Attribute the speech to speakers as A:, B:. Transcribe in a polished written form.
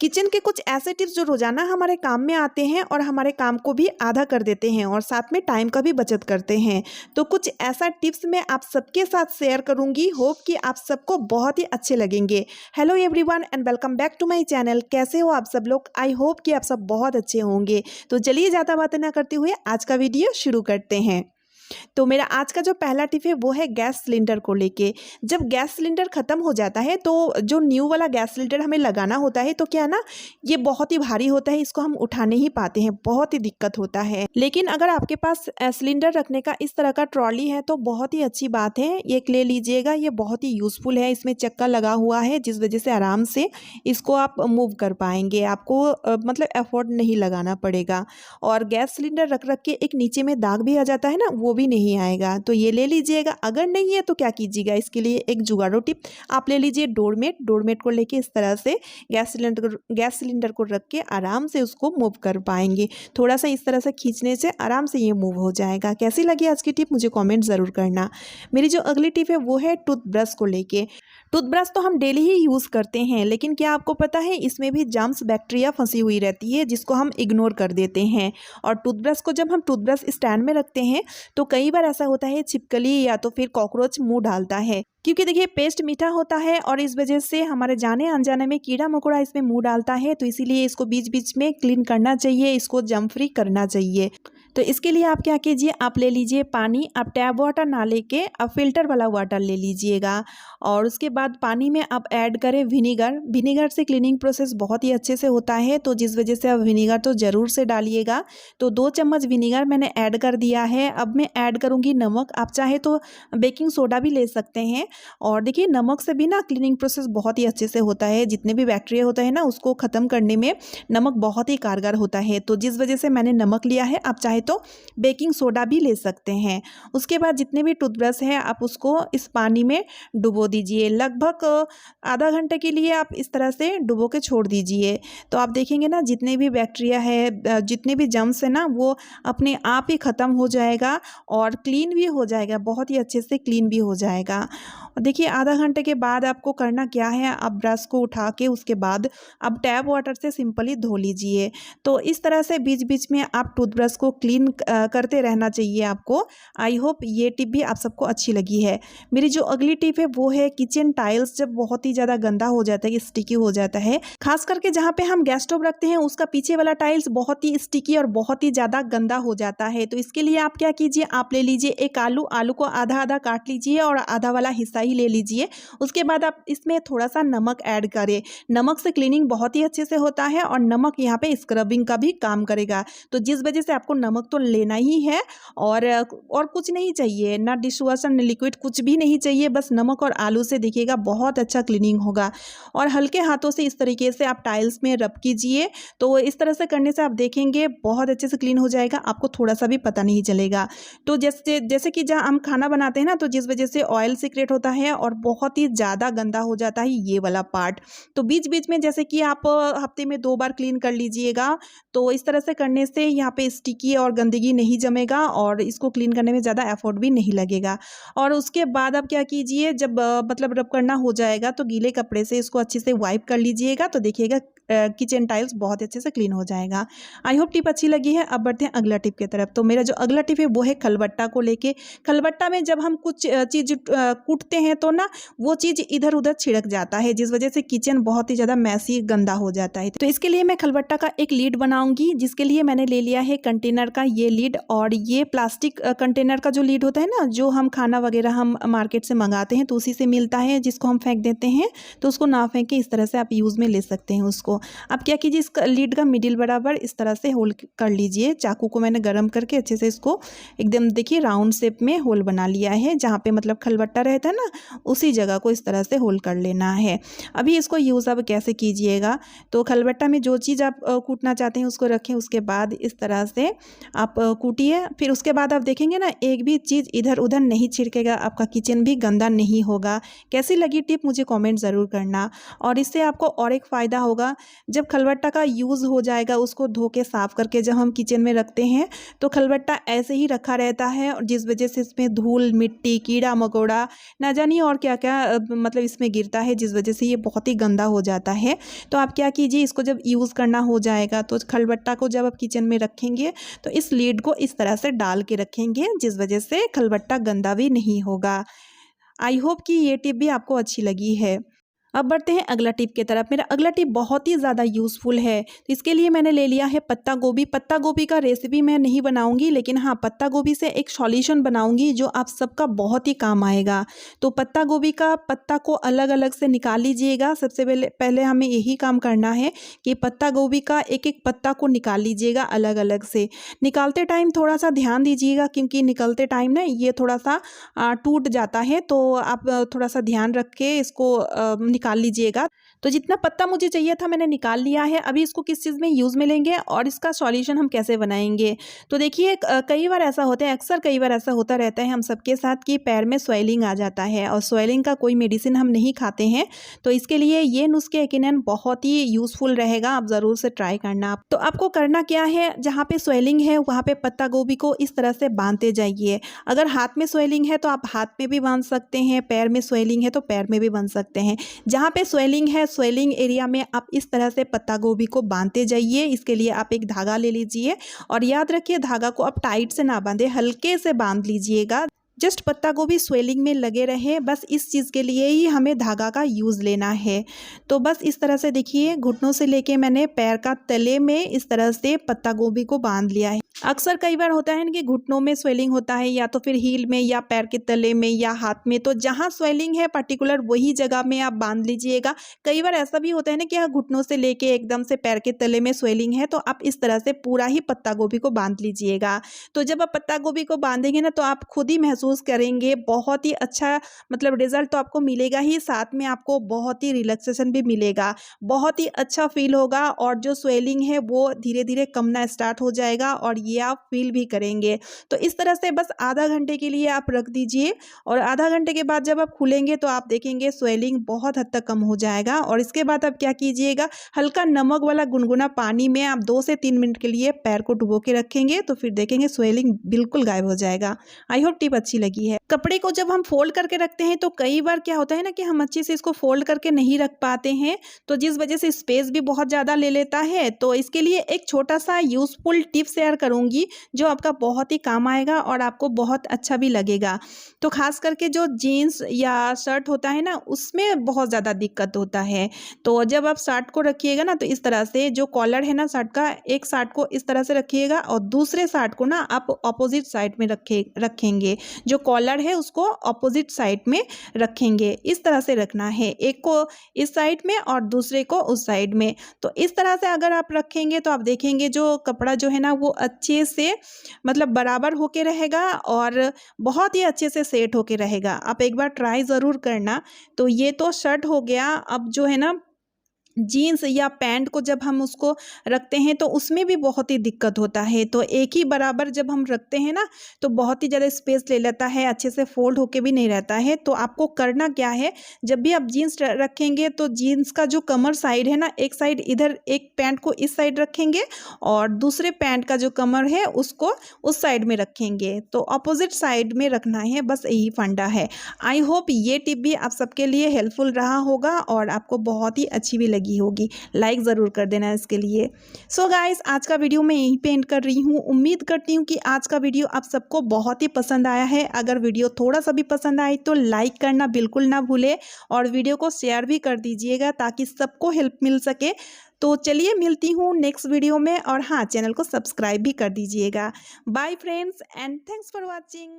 A: Kitchen के कुछ ऐसे टिप्स जो रोजाना हमारे काम में आते हैं और हमारे काम को भी आधा कर देते हैं और साथ में टाइम का भी बचत करते हैं। तो कुछ ऐसा टिप्स मैं आप सबके साथ शेयर करूंगी। होप कि आप सबको बहुत ही अच्छे लगेंगे। Hello everyone and welcome back to my channel. कैसे हो आप सब लोग? आई होप कि आप सब बहुत अच्छे होंगे। तो चलिए ज़्यादा बातें ना करते हुए आज का वीडियो शुरू करते हैं। तो मेरा आज का जो पहला टिप है वो है गैस सिलेंडर को लेके। जब गैस सिलेंडर ख़त्म हो जाता है तो जो न्यू वाला गैस सिलेंडर हमें लगाना होता है तो क्या ना, ये बहुत ही भारी होता है, इसको हम उठा नहीं पाते हैं, बहुत ही दिक्कत होता है। लेकिन अगर आपके पास सिलेंडर रखने का इस तरह का ट्रॉली है तो बहुत ही अच्छी बात है, ये ले लीजिएगा। ये बहुत ही यूज़फुल है, इसमें चक्का लगा हुआ है जिस वजह से आराम से इसको आप मूव कर पाएंगे। आपको मतलब एफर्ट नहीं लगाना पड़ेगा। और गैस सिलेंडर रख रख के एक नीचे में दाग भी आ जाता है ना, वो भी नहीं आएगा। तो ये ले लीजिएगा। अगर नहीं है तो क्या कीजिएगा, इसके लिए एक जुगाड़ो टिप आप ले लीजिए, डोरमेट को लेके इस तरह से गैस सिलेंडर को रख के आराम से उसको मूव कर पाएंगे। थोड़ा सा इस तरह से खींचने से आराम से ये मूव हो जाएगा। कैसी लगी आज की टिप मुझे कमेंट ज़रूर करना। मेरी जो अगली टिप है वो है टूथब्रश को लेके। टूथब्रश तो हम डेली ही यूज़ करते हैं, लेकिन क्या आपको पता है इसमें भी जर्म्स बैक्टीरिया फंसी हुई रहती है जिसको हम इग्नोर कर देते हैं। और टूथब्रश को जब हम टूथब्रश स्टैंड में रखते हैं तो कई बार ऐसा होता है छिपकली या तो फिर कॉकरोच मुंह डालता है, क्योंकि देखिए पेस्ट मीठा होता है और इस वजह से हमारे जाने अनजाने में कीड़ा मकोड़ा इसमें मुंह डालता है। तो इसीलिए इसको बीच बीच में क्लीन करना चाहिए, इसको जम फ्री करना चाहिए। तो इसके लिए आप क्या कीजिए, आप ले लीजिए पानी। आप टैप वाटर ना लेके आप फिल्टर वाला वाटर ले लीजिएगा और उसके बाद पानी में आप ऐड करें विनीगर से क्लीनिंग प्रोसेस बहुत ही अच्छे से होता है। तो जिस वजह से आप विनीगर तो ज़रूर से डालिएगा। तो 2 चम्मच विनीगर मैंने ऐड कर दिया है। अब मैं ऐड करूँगी नमक। आप चाहे तो बेकिंग सोडा भी ले सकते हैं। और देखिए नमक से भी ना क्लीनिंग प्रोसेस बहुत ही अच्छे से होता है, जितने भी बैक्टीरिया होता है ना उसको ख़त्म करने में नमक बहुत ही कारगर होता है। तो जिस वजह से मैंने नमक लिया है, आप चाहे तो बेकिंग सोडा भी ले सकते हैं। उसके बाद जितने भी टूथब्रश हैं आप उसको इस पानी में डुबो दीजिए। लगभग आधा घंटे के लिए आप इस तरह से डुबो के छोड़ दीजिए। तो आप देखेंगे ना जितने भी बैक्टीरिया है, जितने भी जर्म्स है ना, वो अपने आप ही ख़त्म हो जाएगा और क्लीन भी हो जाएगा, बहुत ही अच्छे से क्लीन भी हो जाएगा। देखिए आधा घंटे के बाद आपको करना क्या है, आप ब्रश को उठा के उसके बाद आप टैप वाटर से सिंपली धो लीजिए। तो इस तरह से बीच बीच में आप टूथब्रश को क्लीन करते रहना चाहिए आपको। आई होप ये टिप भी आप सबको अच्छी लगी है। मेरी जो अगली टिप है वो है किचन टाइल्स जब बहुत ही ज़्यादा गंदा हो जाता है, स्टिकी हो जाता है, खास करके जहाँ पे हम गैस स्टोव रखते हैं उसका पीछे वाला टाइल्स बहुत ही स्टिकी और बहुत ही ज़्यादा गंदा हो जाता है। तो इसके लिए आप क्या कीजिए, आप ले लीजिए एक आलू को आधा आधा काट लीजिए और आधा वाला हिस्सा ही ले लीजिए। उसके बाद आप इसमें थोड़ा सा नमक ऐड करें। नमक से क्लीनिंग बहुत ही अच्छे से होता है और नमक यहाँ पे स्क्रबिंग का भी काम करेगा। तो जिस वजह से आपको नमक तो लेना ही है और कुछ नहीं चाहिए, ना डिश वॉशर ना लिक्विड, कुछ भी नहीं चाहिए, बस नमक और आलू से देखिएगा बहुत अच्छा क्लीनिंग होगा। और हल्के हाथों से इस तरीके से आप टाइल्स में रब कीजिए। तो इस तरह से करने से आप देखेंगे बहुत अच्छे से क्लीन हो जाएगा, आपको थोड़ा सा भी पता नहीं चलेगा। तो जैसे कि जहाँ हम खाना बनाते हैं ना, तो जिस वजह से ऑयल सीक्रेट होता है और बहुत ही ज़्यादा गंदा हो जाता है ये वाला पार्ट। तो बीच बीच में जैसे कि आप हफ्ते में 2 बार क्लीन कर लीजिएगा। तो इस तरह से करने से यहाँ पे स्टिकी और गंदगी नहीं जमेगा और इसको क्लीन करने में ज़्यादा एफर्ट भी नहीं लगेगा। और उसके बाद आप क्या कीजिए, जब मतलब रब करना हो जाएगा तो गीले कपड़े से इसको अच्छे से वाइप कर लीजिएगा। तो देखिएगा किचन टाइल्स बहुत अच्छे से क्लीन हो जाएगा। आई होप टिप अच्छी लगी है। अब बढ़ते हैं अगला टिप की तरफ। तो मेरा जो अगला टिप है वो है खलबट्टा को लेके। खलबट्टा में जब हम कुछ चीज़ कूटते हैं तो ना वो चीज़ इधर उधर छिड़क जाता है, जिस वजह से किचन बहुत ही ज़्यादा मैसी गंदा हो जाता है। तो इसके लिए मैं खलबट्टा का एक लीड बनाऊंगी, जिसके लिए मैंने ले लिया है कंटेनर का ये लीड। और ये प्लास्टिक कंटेनर का जो लीड होता है ना, जो हम खाना वगैरह हम मार्केट से मंगाते हैं तो उसी से मिलता है, जिसको हम फेंक देते हैं। तो उसको ना फेंक के इस तरह से आप यूज़ में ले सकते हैं उसको। आप क्या कीजिए, इसका लीड का मिडिल बराबर इस तरह से होल कर लीजिए। चाकू को मैंने गर्म करके अच्छे से इसको एकदम देखिए राउंड शेप में होल बना लिया है। जहाँ पे मतलब खलबट्टा रहता है ना, उसी जगह को इस तरह से होल कर लेना है। अभी इसको यूज़ अब कैसे कीजिएगा, तो खलबट्टा में जो चीज़ आप कूटना चाहते हैं उसको रखें। उसके बाद इस तरह से आप कूटिए। फिर उसके बाद आप देखेंगे ना एक भी चीज़ इधर उधर नहीं छिड़केगा, आपका किचन भी गंदा नहीं होगा। कैसी लगी टिप मुझे कमेंट ज़रूर करना। और इससे आपको और एक फ़ायदा होगा, जब खलबट्टा का यूज़ हो जाएगा उसको धो के साफ़ करके जब हम किचन में रखते हैं तो खलबट्टा ऐसे ही रखा रहता है, और जिस वजह से इसमें धूल मिट्टी कीड़ा मकोड़ा ना जानिए और क्या क्या मतलब इसमें गिरता है, जिस वजह से ये बहुत ही गंदा हो जाता है। तो आप क्या कीजिए, इसको जब यूज़ करना हो जाएगा तो खलबट्टा को जब आप किचन में रखेंगे तो इस लीड को इस तरह से डाल के रखेंगे, जिस वजह से खलबट्टा गंदा भी नहीं होगा। आई होप कि ये टिप भी आपको अच्छी लगी है। अब बढ़ते हैं अगला टिप की तरफ। मेरा अगला टिप बहुत ही ज़्यादा यूज़फुल है। तो इसके लिए मैंने ले लिया है पत्ता गोभी। पत्ता गोभी का रेसिपी मैं नहीं बनाऊंगी, लेकिन हाँ पत्ता गोभी से एक सॉल्यूशन बनाऊंगी जो आप सबका बहुत ही काम आएगा। तो पत्ता गोभी का पत्ता को अलग अलग से निकाल लीजिएगा। सबसे पहले पहले हमें यही काम करना है कि पत्ता गोभी का एक एक पत्ता को निकाल लीजिएगा अलग अलग से। निकालते टाइम थोड़ा सा ध्यान दीजिएगा, क्योंकि निकलते टाइम ना ये थोड़ा सा टूट जाता है, तो आप थोड़ा सा ध्यान रख के इसको निकाल लीजिएगा। तो जितना पत्ता मुझे चाहिए था मैंने निकाल लिया है। अभी इसको किस चीज़ में यूज़ में लेंगे और इसका सॉल्यूशन हम कैसे बनाएंगे। तो देखिए कई बार ऐसा होता है, अक्सर कई बार ऐसा होता रहता है हम सबके साथ कि पैर में स्वेलिंग आ जाता है, और स्वेलिंग का कोई मेडिसिन हम नहीं खाते हैं। तो इसके लिए ये नुस्खे यकीनन बहुत ही यूज़फुल रहेगा, आप ज़रूर से ट्राई करना। तो आपको करना क्या है, जहाँ पे स्वेलिंग है वहाँ पे पत्ता गोभी को इस तरह से बांधते जाइए। अगर हाथ में स्वेलिंग है तो आप हाथ में भी बांध सकते हैं, पैर में स्वेलिंग है तो पैर में भी बांध सकते हैं। जहाँ पे स्वेलिंग है स्वेलिंग एरिया में आप इस तरह से पत्ता गोभी को बांधते जाइए। इसके लिए आप एक धागा ले लीजिए, और याद रखिए धागा को आप टाइट से ना बांधे, हल्के से बांध लीजिएगा। जस्ट पत्ता गोभी स्वेलिंग में लगे रहे, बस इस चीज़ के लिए ही हमें धागा का यूज़ लेना है। तो बस इस तरह से देखिए घुटनों से लेके मैंने पैर का तले में इस तरह से पत्ता गोभी को बांध लिया है। अक्सर कई बार होता है ना कि घुटनों में स्वेलिंग होता है, या तो फिर हील में या पैर के तले में या हाथ में, तो जहाँ स्वेलिंग है पर्टिकुलर वही जगह में आप बांध लीजिएगा। कई बार ऐसा भी होता है ना कि घुटनों से लेके एकदम से पैर के तले में स्वेलिंग है, तो आप इस तरह से पूरा ही पत्ता गोभी को बांध लीजिएगा। तो जब आप पत्ता गोभी को बांधेंगे ना तो आप खुद ही महसूस करेंगे बहुत ही अच्छा मतलब रिजल्ट तो आपको मिलेगा ही, साथ में आपको बहुत ही रिलैक्सेशन भी मिलेगा, बहुत ही अच्छा फील होगा, और जो स्वेलिंग है वो धीरे धीरे कमना स्टार्ट हो जाएगा और ये आप फील भी करेंगे। तो इस तरह से बस आधा घंटे के लिए आप रख दीजिए, और आधा घंटे के बाद जब आप खुलेंगे तो आप देखेंगे स्वेलिंग बहुत हद तक कम हो जाएगा। और इसके बाद आप क्या कीजिएगा, हल्का नमक वाला गुनगुना पानी में आप 2 से 3 मिनट के लिए पैर को डुबो के रखेंगे, तो फिर देखेंगे स्वेलिंग बिल्कुल गायब हो जाएगा। आई होप टिप अच्छी लगी है। कपड़े को जब हम फोल्ड करके रखते हैं तो कई बार क्या होता है ना कि हम अच्छे से इसको फोल्ड करके नहीं रख पाते हैं, तो जिस वजह से स्पेस भी बहुत ज़्यादा ले लेता है। तो इसके लिए एक छोटा सा यूज़फुल टिप शेयर करूंगी जो आपका बहुत ही काम आएगा और आपको बहुत अच्छा भी लगेगा। तो खास करके जो जीन्स या शर्ट होता है ना उसमें बहुत ज़्यादा दिक्कत होता है। तो जब आप शर्ट को रखिएगा ना तो इस तरह से जो कॉलर है ना शर्ट का, एक शर्ट को इस तरह से रखिएगा और दूसरे शर्ट को ना आप अपोजिट साइड में रखेंगे। जो कॉलर है उसको अपोजिट साइड में रखेंगे, इस तरह से रखना है, एक को इस साइड में और दूसरे को उस साइड में। तो इस तरह से अगर आप रखेंगे तो आप देखेंगे जो कपड़ा जो है ना वो अच्छे से मतलब बराबर होके रहेगा और बहुत ही अच्छे से सेट होके रहेगा। आप एक बार ट्राई ज़रूर करना। तो ये तो शर्ट हो गया। अब जो है ना जीन्स या पैंट को जब हम उसको रखते हैं तो उसमें भी बहुत ही दिक्कत होता है। तो एक ही बराबर जब हम रखते हैं ना तो बहुत ही ज़्यादा स्पेस ले लेता है, अच्छे से फोल्ड होके भी नहीं रहता है। तो आपको करना क्या है, जब भी आप जीन्स रखेंगे तो जीन्स का जो कमर साइड है ना, एक साइड इधर, एक पैंट को इस साइड रखेंगे और दूसरे पैंट का जो कमर है उसको उस साइड में रखेंगे। तो अपोजिट साइड में रखना है, बस यही फंडा है। आई होप ये टिप भी आप सबके लिए हेल्पफुल रहा होगा और आपको बहुत ही अच्छी भी होगी। लाइक ज़रूर कर देना इसके लिए। सो गाइस आज का वीडियो मैं यहीं पे एंड कर रही हूँ। उम्मीद करती हूँ कि आज का वीडियो आप सबको बहुत ही पसंद आया है। अगर वीडियो थोड़ा सा भी पसंद आई तो लाइक करना बिल्कुल ना भूले और वीडियो को शेयर भी कर दीजिएगा ताकि सबको हेल्प मिल सके। तो चलिए मिलती हूँ नेक्स्ट वीडियो में, और हाँ चैनल को सब्सक्राइब भी कर दीजिएगा। Bye friends and thanks for watching.